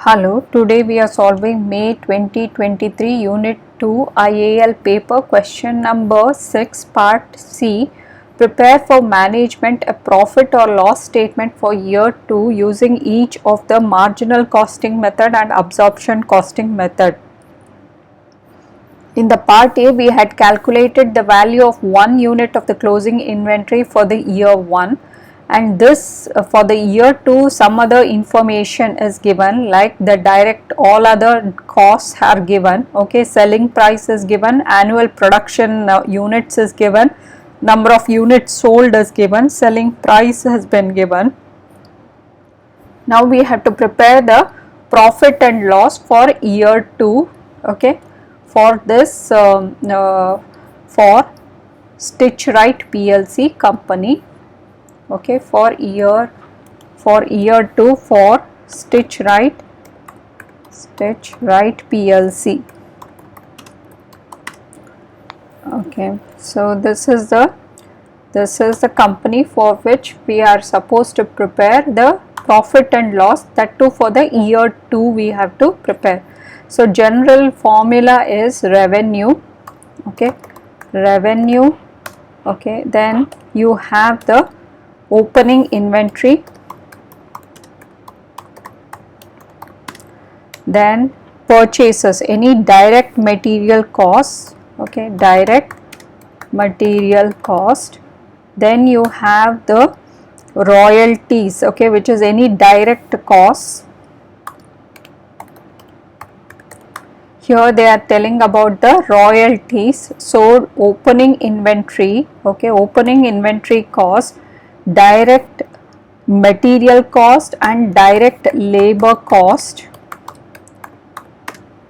Hello, today we are solving May 2023 Unit 2 IAL paper question number 6 part C. Prepare for management a profit or loss statement for year 2 using each of the marginal costing method and absorption costing method. In the part A, we had calculated the value of 1 unit of the closing inventory for the year 1, and this for the year 2 some other information is given, like the direct all other costs are given, okay, selling price is given, annual production units is given, number of units sold is given, selling price has been given. Now we have to prepare the profit and loss for year 2, okay. For this for Stitchright PLC company, okay, for year 2 for Stitchright PLC, okay. So this is the company for which we are supposed to prepare the profit and loss, that too for the year 2 we have to prepare. So general formula is revenue, okay, revenue, okay, then you have the opening inventory, then purchases, any direct material costs, okay, direct material cost, then you have the royalties, okay, which is any direct costs. Here they are telling about the royalties. So opening inventory, okay, opening inventory cost, direct material cost and direct labor cost,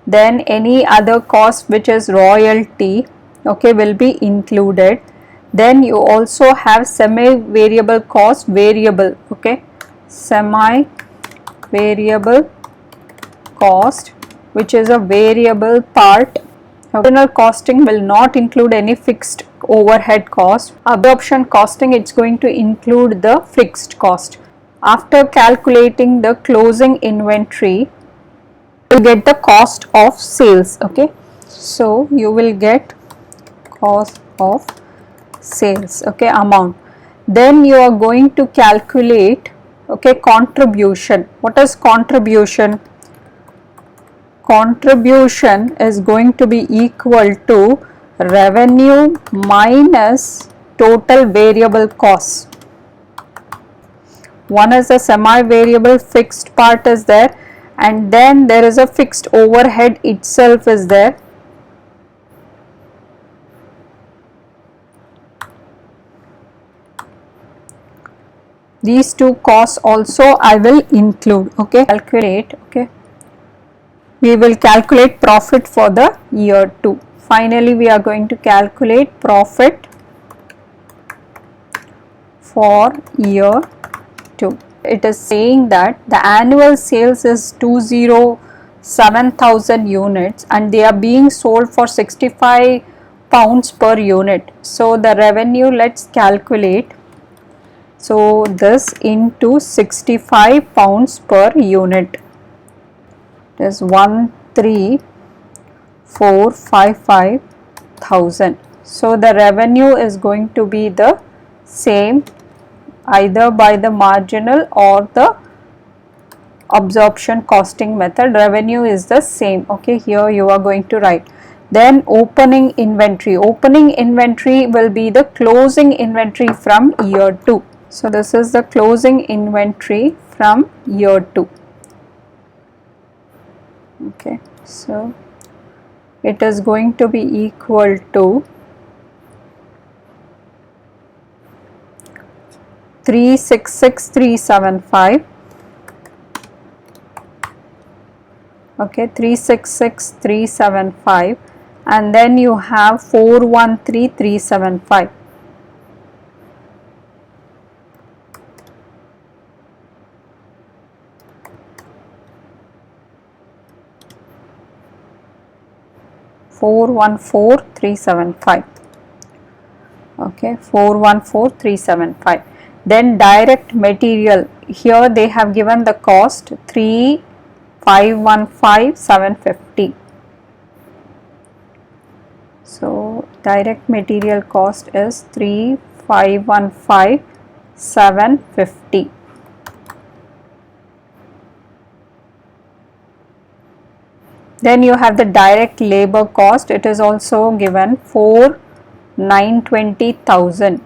then any other cost which is royalty, okay, will be included. Then you also have semi variable cost, variable, okay, semi variable cost, which is a variable part. Marginal costing will not include any fixed overhead cost. Absorption costing, it's going to include the fixed cost. After calculating the closing inventory, you get the cost of sales, okay. So you will get cost of sales, okay, amount. Then you are going to calculate, okay, contribution. What is contribution? Contribution is going to be equal to revenue minus total variable costs. One is a semi variable fixed part is there, and then there is a fixed overhead itself is there. These two costs also I will include, okay. Calculate, okay, we will calculate profit for the year 2. Finally, we are going to calculate profit for year 2. It is saying that the annual sales is 207,000 units and they are being sold for 65 pounds per unit. So the revenue, let's calculate. So this into 65 pounds per unit is 13,455,000. So the revenue is going to be the same either by the marginal or the absorption costing method. Revenue is the same, okay. Here you are going to write. Then opening inventory. Opening inventory will be the closing inventory from year 2. So this is the closing inventory from year 2. Okay, so it is going to be equal to 366,375, okay, 366,375, and then you have 413,375. Okay, 414,375. Then direct material, here they have given the cost 3,515,750. So direct material cost is 3,515,750. Then you have the direct labor cost. It is also given 4,920,000.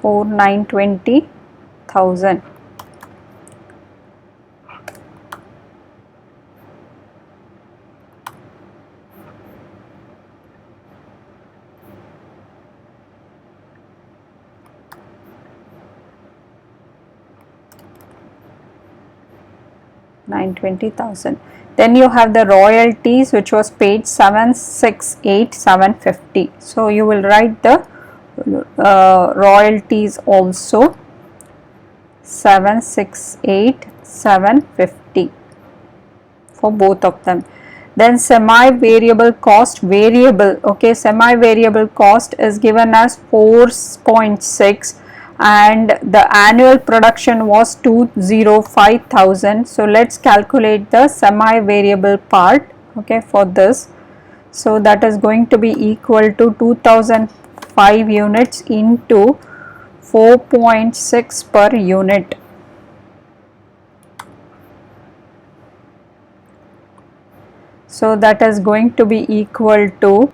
4,920,000. Then you have the royalties, which was paid 768,750. So you will write the royalties also 768,750 for both of them. Then semi variable cost variable, okay, semi variable cost is given as 4.6 and the annual production was 205,000. So let's calculate the semi variable part, okay, for this. So that is going to be equal to 2005 units into 4.6 per unit. So that is going to be equal to,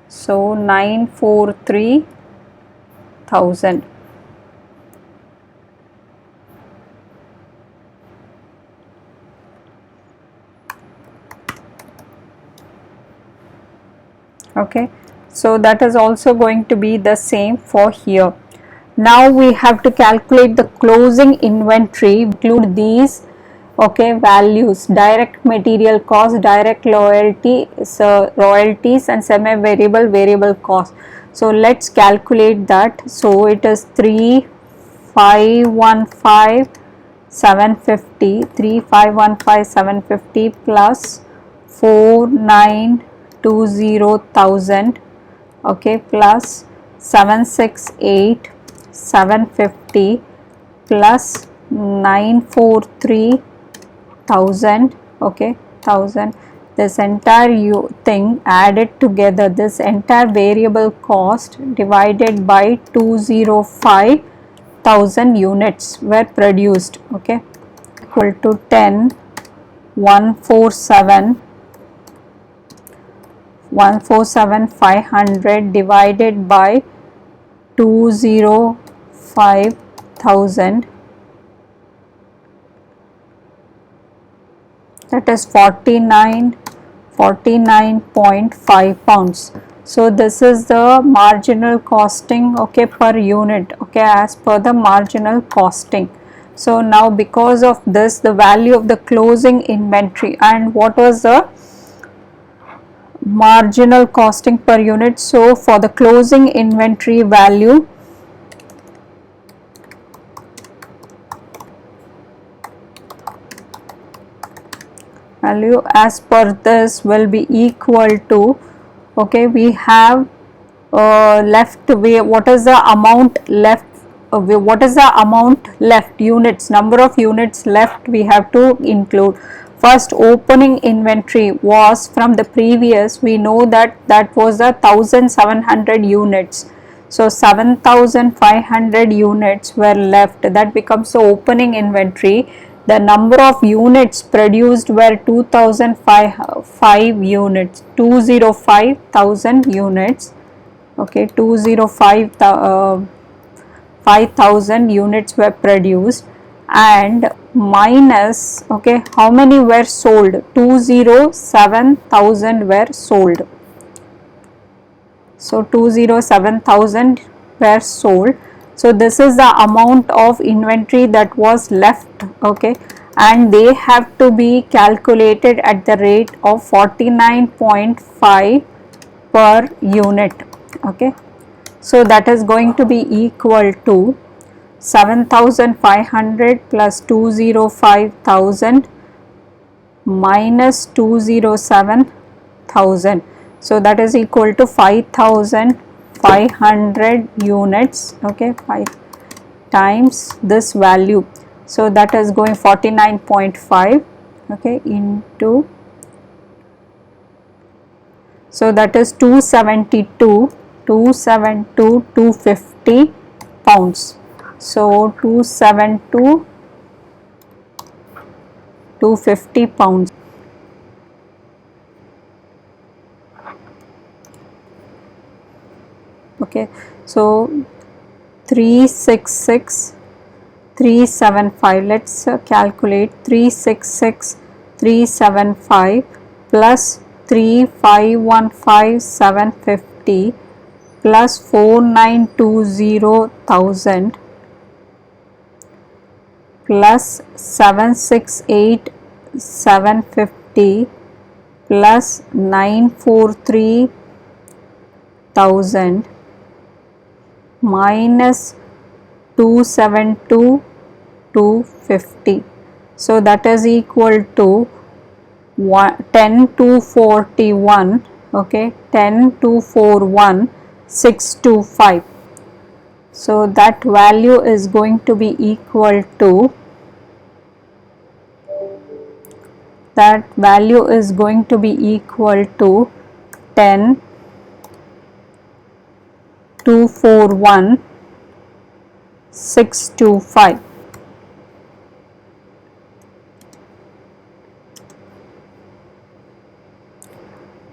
so 943,000. Okay, so that is also going to be the same for here. Now we have to calculate the closing inventory, include these, okay, values: direct material cost, direct loyalty, so royalties, and semi variable variable cost. So let's calculate that. So it is 3,515,750, 3,515,750 plus 4,920,000, okay, plus 768,750 plus 943,000, okay, 1000. This entire thing added together, this entire variable cost divided by 205,000 units were produced, okay, equal to 147,500 divided by 205,000, that is 49.5 pounds. So this is the marginal costing, okay, per unit, okay, as per the marginal costing. So now because of this, the value of the closing inventory, and what was the marginal costing per unit? So for the closing inventory value, as per this will be equal to, okay, we have left, what is the amount left, what is the amount left, units, number of units left we have to include. First, opening inventory was from the previous, we know that that was the 1,700 units. So 7,500 units were left, that becomes the opening inventory. The number of units produced were 2,005 units, 205,000 units, okay, 205,000 units were produced, and minus, okay, how many were sold? 207,000 were sold. So 207,000 were sold. So this is the amount of inventory that was left, okay, and they have to be calculated at the rate of 49.5 per unit, okay. So that is going to be equal to 7,500 plus 205,000 minus 207,000. So that is equal to 5,500 units, okay, 5 times this value. So that is going 49.5, okay, into, so that is 250 pounds. So 250 pounds. Okay, so 366,375. Let's calculate 366,375 plus 351,550 plus 4,920,000 plus 768,750 plus 943,000 minus 272,250. So that is equal to 10,241, okay, 10,241,625. So that value is going to be equal to, that value is going to be equal to 10,241,625.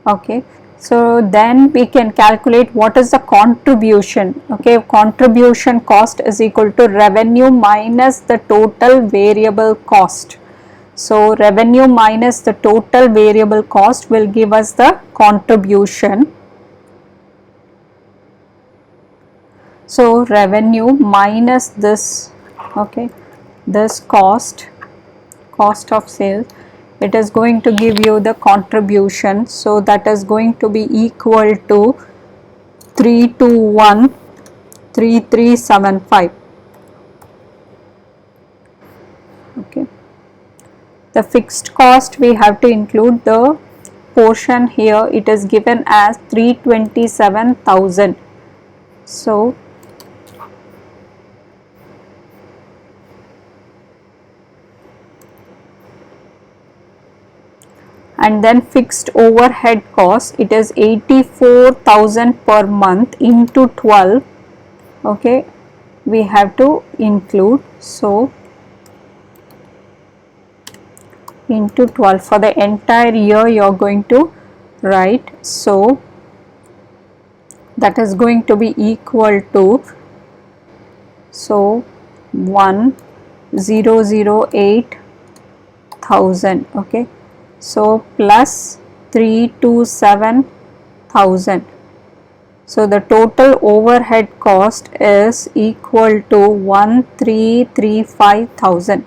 Okay, so then we can calculate what is the contribution. Okay, contribution cost is equal to revenue minus the total variable cost. So revenue minus the total variable cost will give us the contribution. So revenue minus this, okay, this cost of sales, it is going to give you the contribution. So that is going to be equal to 321,3375. Okay, the fixed cost we have to include the portion here, it is given as 327,000. So and then fixed overhead cost, it is 84,000 per month into 12, okay, we have to include. So into 12 for the entire year you are going to write. So that is going to be equal to, so 1,008,000, okay, so plus 327,000. So the total overhead cost is equal to 1,335,000.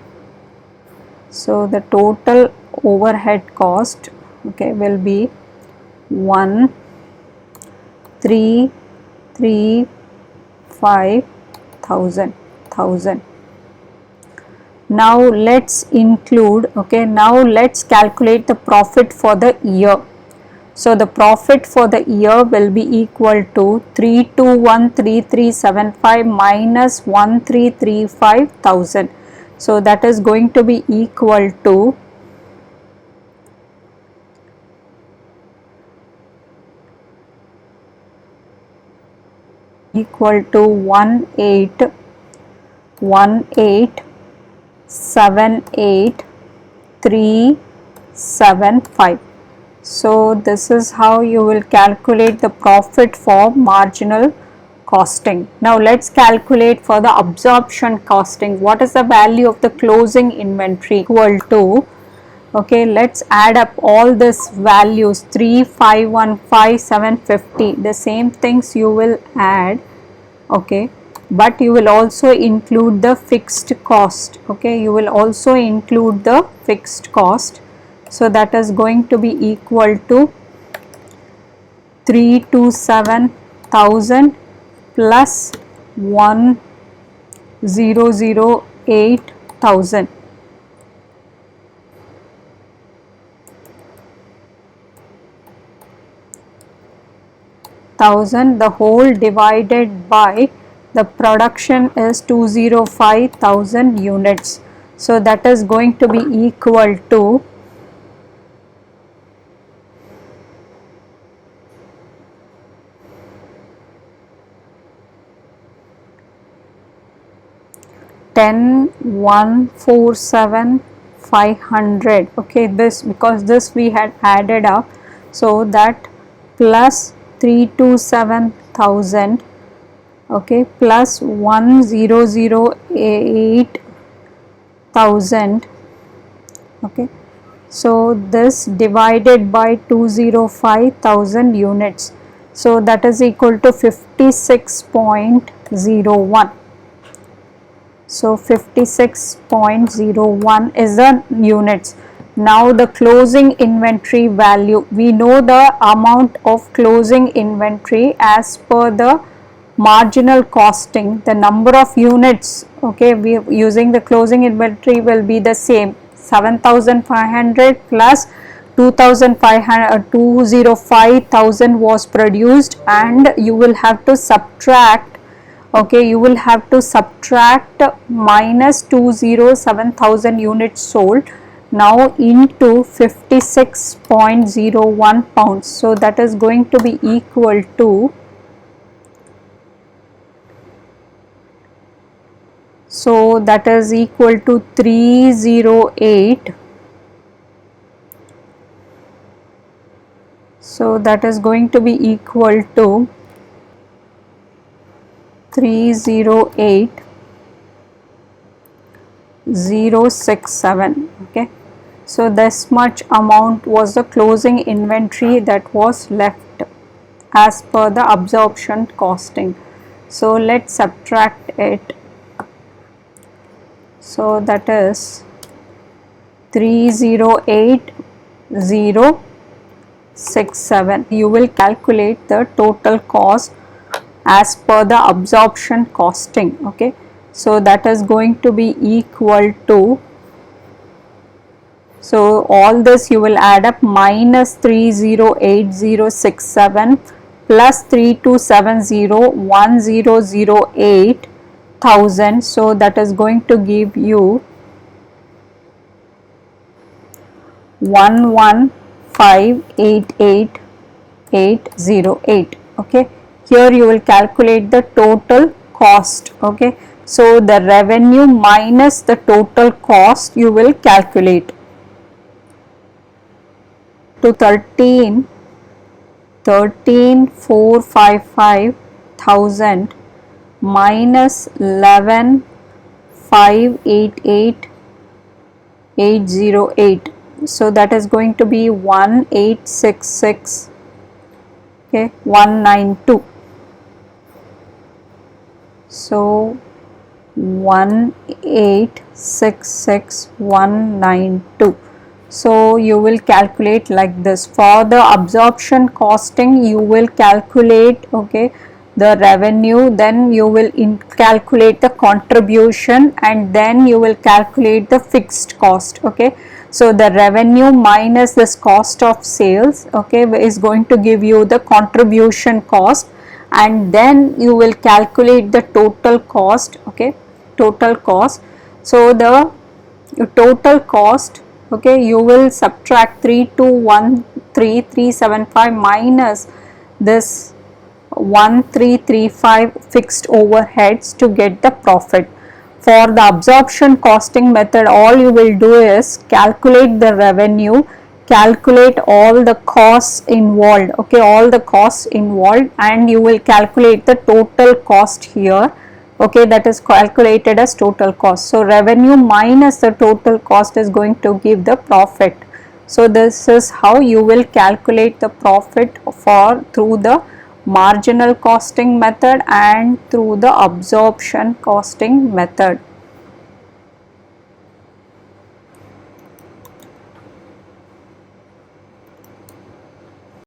So the total overhead cost, okay, will be 1,335,000. Now let's include, okay, now let's calculate the profit for the year. So the profit for the year will be equal to 321,3375 minus 1,335,000. So that is going to be equal to 1,878,375. So this is how you will calculate the profit for marginal costing. Now let's calculate for the absorption costing. What is the value of the closing inventory? Equal to, okay, let's add up all these values, 351,550, the same things you will add, okay, but you will also include the fixed cost, okay, you will also include the fixed cost. So that is going to be equal to 327,000 plus 1,008,000. The whole divided by the production is 205,000 units. So that is going to be equal to 10,147,500. okay, this because this we had added up, so that plus 327,000, okay, plus 1,008,000, okay, so this divided by 205,000 units, so that is equal to 56.01. So 56.01 is the units. Now the closing inventory value, we know the amount of closing inventory as per the marginal costing, the number of units, okay, we are using the closing inventory will be the same, 7,500 plus 2,500, 205,000 was produced, and you will have to subtract, okay, you will have to subtract minus 207,000 units sold now into 56.01 pounds. So that is going to be equal to, so that is equal to 308. So that is going to be equal to 308,067. okay, so this much amount was the closing inventory that was left as per the absorption costing. So let's subtract it. So that is 308,067. You will calculate the total cost as per the absorption costing. okay, so that is going to be equal to, so all this you will add up, minus 308,067 plus 3270,1008,000. so that is going to give you 11588,808. okay, here you will calculate the total cost. okay, so the revenue minus the total cost you will calculate to 13,455,000 minus 11,588,808. so that is going to be 1,866, okay, 192. so 1,866,192. so you will calculate like this. For the absorption costing you will calculate, okay, the revenue, then you will calculate the contribution, and then you will calculate the fixed cost. okay, so the revenue minus this cost of sales, okay, is going to give you the contribution cost, and then you will calculate the total cost. okay, total cost. so the total cost, okay, you will subtract 3213,375 minus this 1335 fixed overheads to get the profit. For the absorption costing method, all you will do is calculate the revenue, calculate all the costs involved, okay, all the costs involved, and you will calculate the total cost here. okay, that is calculated as total cost. So revenue minus the total cost is going to give the profit. So this is how you will calculate the profit for through the marginal costing method and through the absorption costing method.